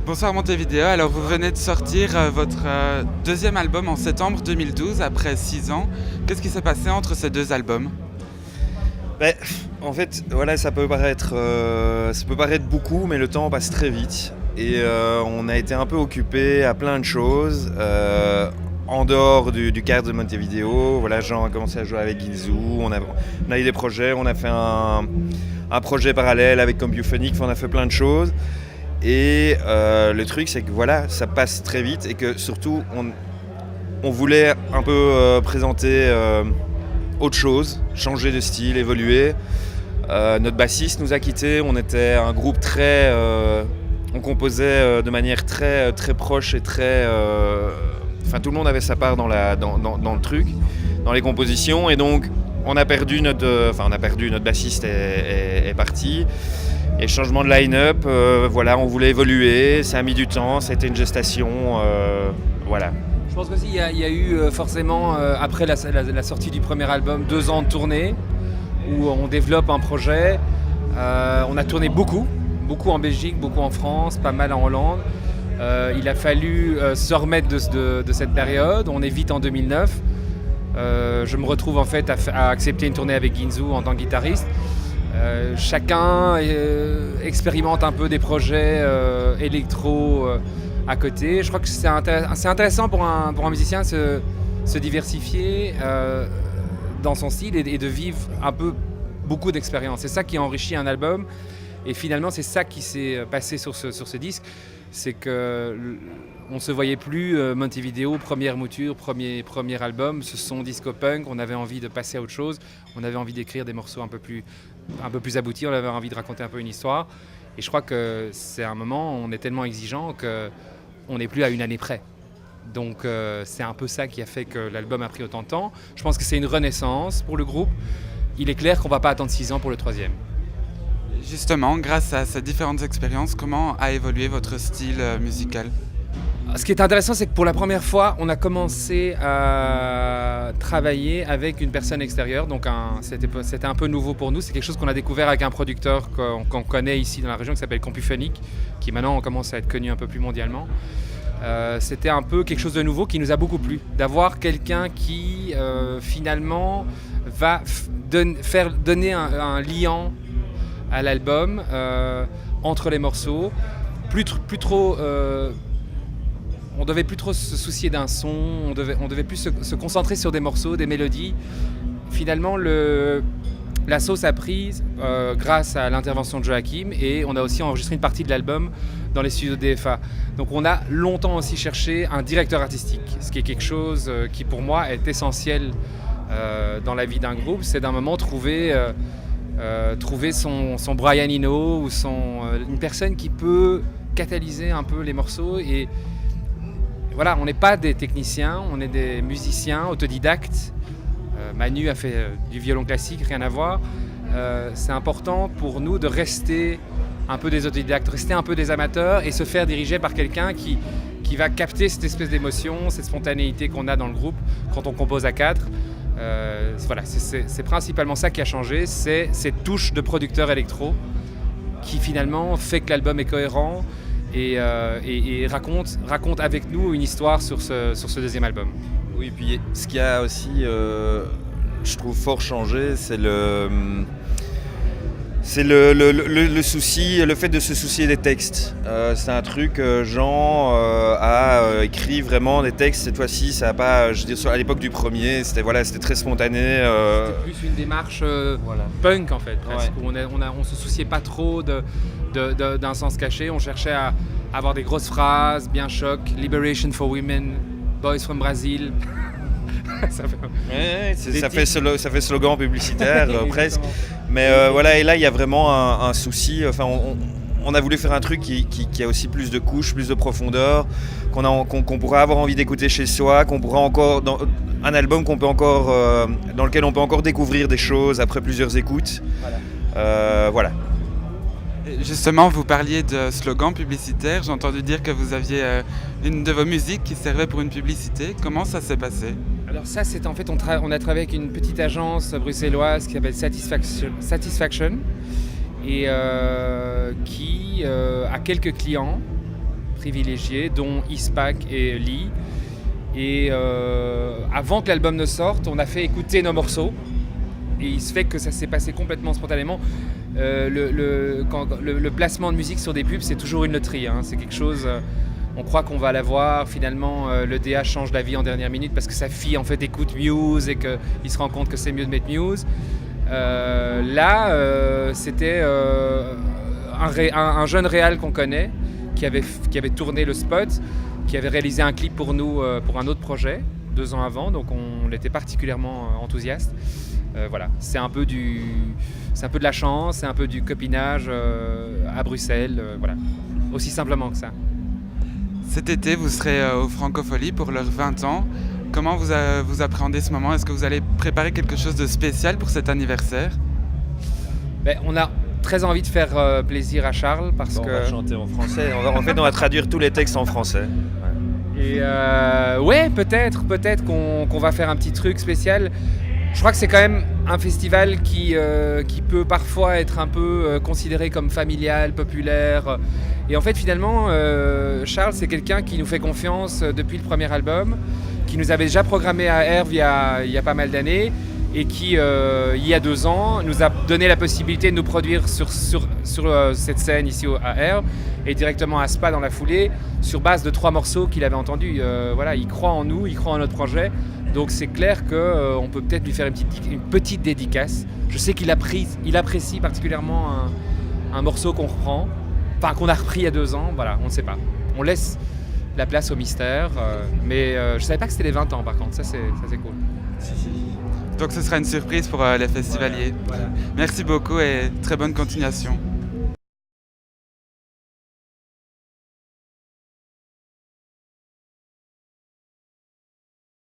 Bonsoir Montevideo, alors vous venez de sortir votre deuxième album en septembre 2012 après 6 ans. Qu'est-ce qui s'est passé entre ces deux albums? En fait, voilà, ça peut paraître beaucoup, mais le temps passe très vite. Et on a été un peu occupé à plein de choses. En dehors du cadre de Montevideo, voilà, Jean a commencé à jouer avec Ginzu, on a eu des projets, on a fait un projet parallèle avec Compuphonic, on a fait plein de choses. Et le truc, c'est que voilà, ça passe très vite et que surtout, on voulait un peu présenter autre chose, changer de style, évoluer. Notre bassiste nous a quittés, on était un groupe on composait de manière très, très proche et très... tout le monde avait sa part dans le truc, dans les compositions, et donc on a perdu notre bassiste est parti. Et changement de line-up, on voulait évoluer, ça a mis du temps, ça a été une gestation, voilà. Je pense qu'aussi il y a eu forcément, après la sortie du premier album, 2 ans de tournée, où on développe un projet. On a tourné beaucoup en Belgique, beaucoup en France, pas mal en Hollande. Il a fallu se remettre de cette période, on est vite en 2009. Je me retrouve en fait à accepter une tournée avec Ginzu en tant que guitariste. Chacun expérimente un peu des projets électro à côté. Je crois que c'est intéressant pour un musicien de se diversifier dans son style et de vivre un peu beaucoup d'expériences. C'est ça qui enrichit un album. Et finalement, c'est ça qui s'est passé sur ce disque. C'est qu'on ne se voyait plus Montevideo, première mouture, premier album, ce son disco-punk. On avait envie de passer à autre chose. On avait envie d'écrire des morceaux un peu plus aboutis. On avait envie de raconter un peu une histoire. Et je crois que c'est un moment où on est tellement exigeant qu'on n'est plus à une année près. Donc c'est un peu ça qui a fait que l'album a pris autant de temps. Je pense que c'est une renaissance pour le groupe. Il est clair qu'on ne va pas attendre 6 ans pour le 3e. Justement, grâce à ces différentes expériences, comment a évolué votre style musical? Ce qui est intéressant, c'est que pour la première fois, on a commencé à travailler avec une personne extérieure. Donc c'était un peu nouveau pour nous. C'est quelque chose qu'on a découvert avec un producteur qu'on connaît ici dans la région qui s'appelle Compuphonic, qui maintenant commence à être connu un peu plus mondialement. C'était un peu quelque chose de nouveau qui nous a beaucoup plu. D'avoir quelqu'un qui finalement va faire donner un liant à l'album entre les morceaux. On devait plus trop se soucier d'un son, on devait plus se concentrer sur des morceaux, des mélodies. Finalement, la sauce a prise grâce à l'intervention de Joachim, et on a aussi enregistré une partie de l'album dans les studios de DFA. Donc on a longtemps aussi cherché un directeur artistique, ce qui est quelque chose qui pour moi est essentiel dans la vie d'un groupe. C'est d'un moment trouver son Brian Eno ou une personne qui peut catalyser un peu les morceaux. Et voilà, on n'est pas des techniciens, on est des musiciens autodidactes. Manu a fait du violon classique, rien à voir. C'est important pour nous de rester un peu des autodidactes, rester un peu des amateurs et se faire diriger par quelqu'un qui va capter cette espèce d'émotion, cette spontanéité qu'on a dans le groupe quand on compose à 4. C'est principalement ça qui a changé, c'est cette touche de producteur électro qui finalement fait que l'album est cohérent et raconte avec nous une histoire sur ce deuxième album. Oui, puis ce qui a aussi, je trouve, fort changé, c'est le souci, le fait de se soucier des textes. C'est un truc, Jean a écrit vraiment des textes. Cette fois-ci, ça n'a pas, je veux dire, à l'époque du premier, c'était très spontané. C'était plus une démarche punk en fait, presque, où on se souciait pas trop d'un sens caché. On cherchait à avoir des grosses phrases, bien choc, Liberation for Women, Boys from Brazil. ça fait slogan publicitaire presque. Mais et là il y a vraiment un souci. On a voulu faire un truc qui a aussi plus de couches, plus de profondeur, qu'on pourrait avoir envie d'écouter chez soi, qu'on pourra encore un album dans lequel on peut encore découvrir des choses après plusieurs écoutes. Voilà. Justement, vous parliez de slogan publicitaire. J'ai entendu dire que vous aviez une de vos musiques qui servait pour une publicité. Comment ça s'est passé? Alors ça, c'est en fait, on a travaillé avec une petite agence bruxelloise qui s'appelle Satisfaction et qui a quelques clients privilégiés, dont Ispac et Lee. Et avant que l'album ne sorte, on a fait écouter nos morceaux. Et il se fait que ça s'est passé complètement spontanément. Le placement de musique sur des pubs, c'est toujours une loterie. Hein. C'est quelque chose, on croit qu'on va l'avoir. Finalement, le DA change d'avis en dernière minute parce que sa fille en fait écoute Muse et qu'il se rend compte que c'est mieux de mettre Muse. C'était un jeune réal qu'on connaît qui avait tourné le spot, qui avait réalisé un clip pour nous pour un autre projet 2 ans avant, donc on était particulièrement enthousiaste. Voilà, c'est un peu de la chance, c'est un peu du copinage à Bruxelles, voilà, aussi simplement que ça. Cet été, vous serez au Francophonie pour leurs 20 ans. Comment vous appréhendez ce moment? Est-ce que vous allez préparer quelque chose de spécial pour cet anniversaire? On a très envie de faire plaisir à Charles parce que... On va chanter en français, on va traduire tous les textes en français. Et peut-être qu'on va faire un petit truc spécial. Je crois que c'est quand même un festival qui peut parfois être un peu considéré comme familial, populaire. Et en fait, finalement, Charles, c'est quelqu'un qui nous fait confiance depuis le premier album, qui nous avait déjà programmé à Herve il y a pas mal d'années et qui, il y a 2 ans, nous a donné la possibilité de nous produire sur cette scène ici à Herve et directement à Spa dans la foulée, sur base de 3 morceaux qu'il avait entendus. Voilà, il croit en nous, il croit en notre projet. Donc c'est clair qu'on peut peut-être lui faire une petite dédicace. Je sais qu'il apprécie particulièrement un morceau qu'on reprend, enfin qu'on a repris il y a 2 ans, voilà, on ne sait pas. On laisse la place au mystère, mais je ne savais pas que c'était les 20 ans par contre, ça c'est cool. Donc ce sera une surprise pour les festivaliers. Voilà. Merci beaucoup et très bonne continuation.